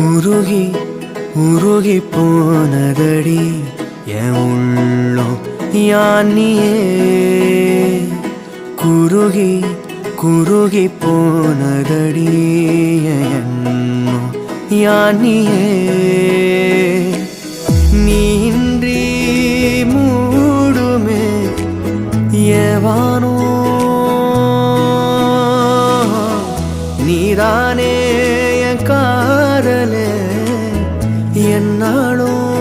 உருகி உருகி போனதடி என் உள்ளம் யானியே குருகி குருகி போனதடி என் எண்ணம் யானியே நீன்றி மூடுமே ஏவானோ நீதானே என் காதலே என்னாலும்